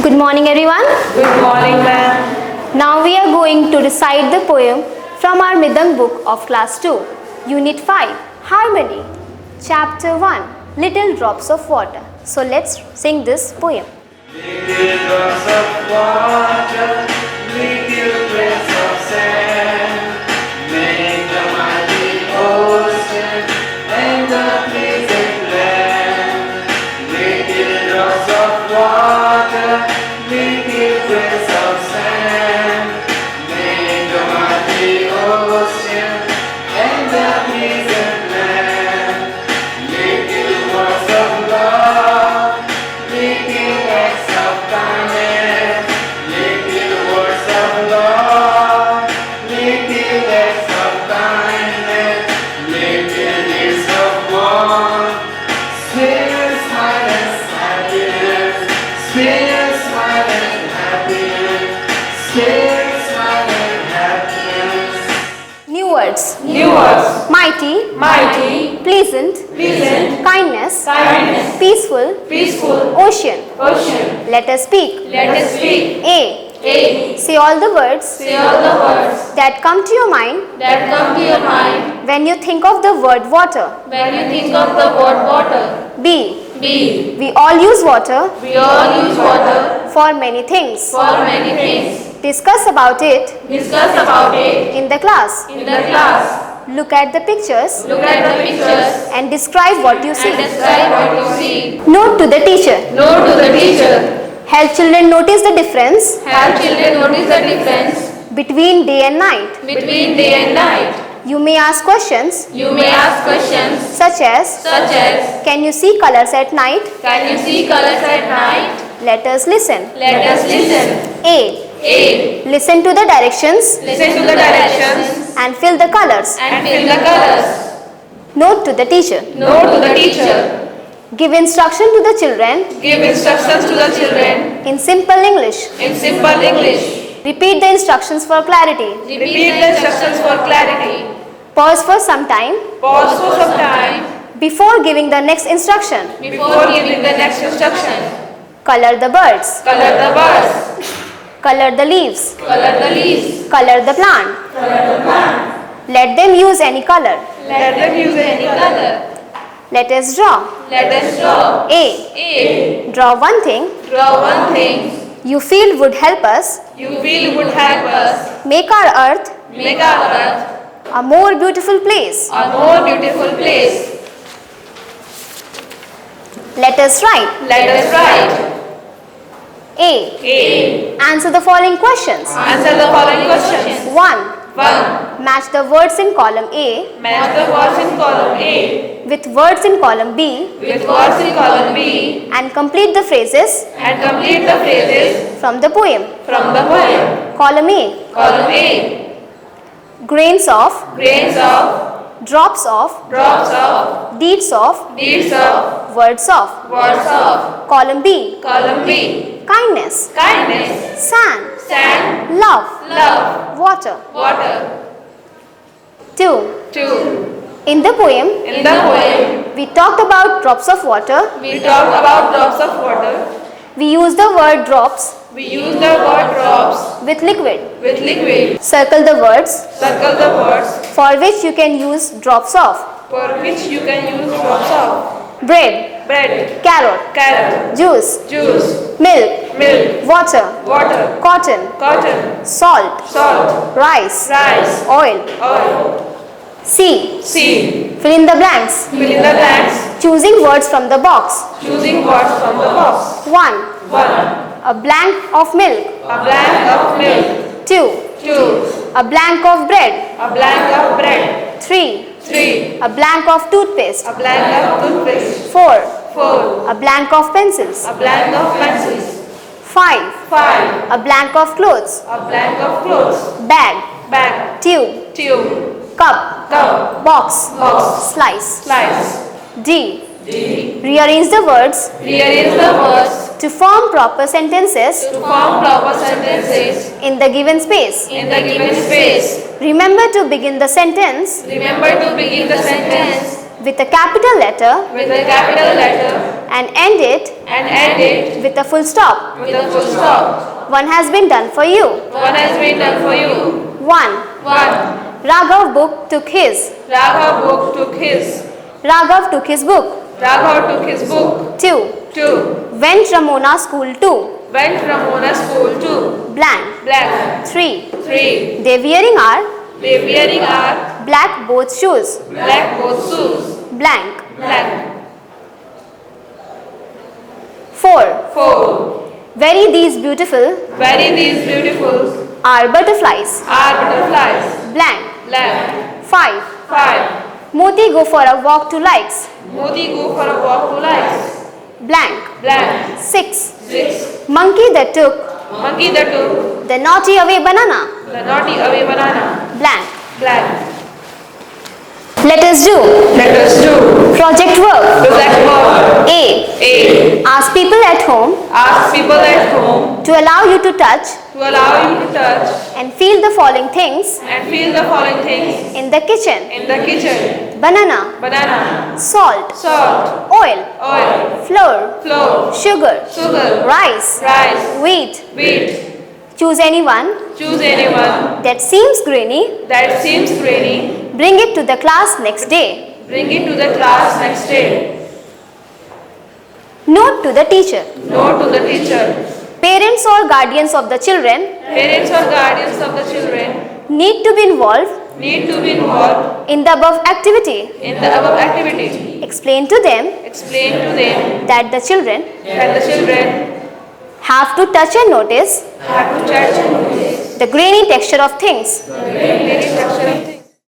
Good morning everyone. Good morning, ma'am. Now we are going to recite the poem from our Midang book of class 2, Unit 5, Harmony, Chapter 1, Little Drops of Water. So let's sing this poem. Little drops of water, little grains of sand, make the mighty ocean and the pleasant land. Little drops of water, little grains of sand, make the mighty ocean and the pleasant land. Little words of love, little acts of kindness, little words of love, little acts of kindness, little deeds of warmth, sweet smile and happiness, sweet smile and happiness, sweet smile and happiness. New words. New words: Mighty, mighty, pleasant, pleasant, kindness, kindness, peaceful, peaceful, ocean. ocean. Let us speak. Let us speak. A. Say all the words Say all the words that come to your mind that come to your mind when you think of the word water. when you think of the word water. B. B. We all use water We all use water for many things. for many things. Discuss about it Discuss about it in the class. in the class. Look at the pictures Look at the pictures and describe what you and see. describe what you see. Note to the teacher. Note to the teacher. Help children notice the difference Have children notice the difference between day and night. between day and night. You may ask questions You may ask questions such as, such as, can you see colors at night? can you see colors at night? Let us listen. Let us listen. A. A. Listen to the directions Listen to the directions and fill the colors. and fill the colors. Note to the teacher. Note to the teacher. Give instruction to the children Give instructions to the children in simple English. in simple English. Repeat the instructions for clarity. Repeat the instructions for clarity. Pause for some time Pause for some time before giving the next instruction. before giving the next instruction. Color the birds. Color the birds. Color the leaves. Color the leaves. Color the plant. Color the plant. Let them use any color. Let them use any color. Let us draw. Let us draw. A. A. Draw one thing Draw one thing you feel would help us you feel would help us make our earth make our earth a more beautiful place. a more beautiful place. Let us write. Let us write. A. A. Answer the following questions. Answer the following questions. 1. 1. Match the words in column A Match the words in column A with words in column B with words in column B and complete the phrases and complete the phrases from the poem. from the poem. Column A. Column A. Grains of, Grains of, drops of, drops of, deeds of, deeds of, words of. words of. Column B. Column B. Kindness, Kindness, sand, sand, love, love, water. water. 2. 2. In the poem, In the poem, we talked about drops of water. we talked about drops of water. We used the word drops We use the word drops with liquid. with liquid. Circle the words Circle the words for which you can use drops of. for which you can use drops of. Bread, Bread, carrot, carrot, juice, juice, milk, milk, water, water, cotton, cotton, salt, salt, rice, rice, oil. oil. C. C. Fill in the blanks, Fill in the blanks, choosing words from the box. choosing words from the box. 1. 1. A blank of milk. A blank of milk. 2. 2. A blank of bread. A blank of bread. 3. 3. A blank of toothpaste. A blank of toothpaste. 4. 4. A blank of pencils. A blank of pencils. 5. 5. A blank of clothes. A blank of clothes. Bag. Bag. Tube. Tube. Cup. Cup. Box. Box. Slice. Slice. D. D. Rearrange the words Rearrange the words to form proper sentences to form proper sentences in the given space. in the given space. Remember to begin the sentence Remember to begin the sentence with a capital letter with a capital letter and end it and end it with a full stop. with a full stop. One has been done for you. One has been done for you. 1. 1. Raghav book took his. Raghav book took his. Raghav took his book. Raghav took his book. 2. 2. Went Ramona school to. Went Ramona school to. Blank. Black. 3. 3. They wearing are They wearing are black both shoes. black both shoes. Blank. Black. 4. 4. Very these beautiful Very these beautiful are butterflies. are butterflies. Blank. Black. 5. 5. Moti go for a walk to likes. Modi go for a walk to lights. Blank. Black. 6. 6. Monkey that took Monkey that took the naughty away banana. the naughty away banana. Blank. Black. Let us do Let us do project work. project work. A. A. Ask people at home Ask people at home to allow you to touch to allow you to touch and feel the following things and feel the following things in the kitchen: in the kitchen: banana, banana, salt, salt, oil, oil, flour, flour, sugar, sugar, rice, rice, wheat. wheat. Choose anyone Choose anyone that seems grainy. that seems grainy. Bring it to the class next day. Bring it to the class next day. Note to the teacher. Note to the teacher. Parents or guardians of the children Parents or guardians of the children need to be involved need to be involved in the above activity. in the above activity. Explain to them Explain to them that the children that the children have to touch and notice have to touch and notice the grainy texture of things. the structure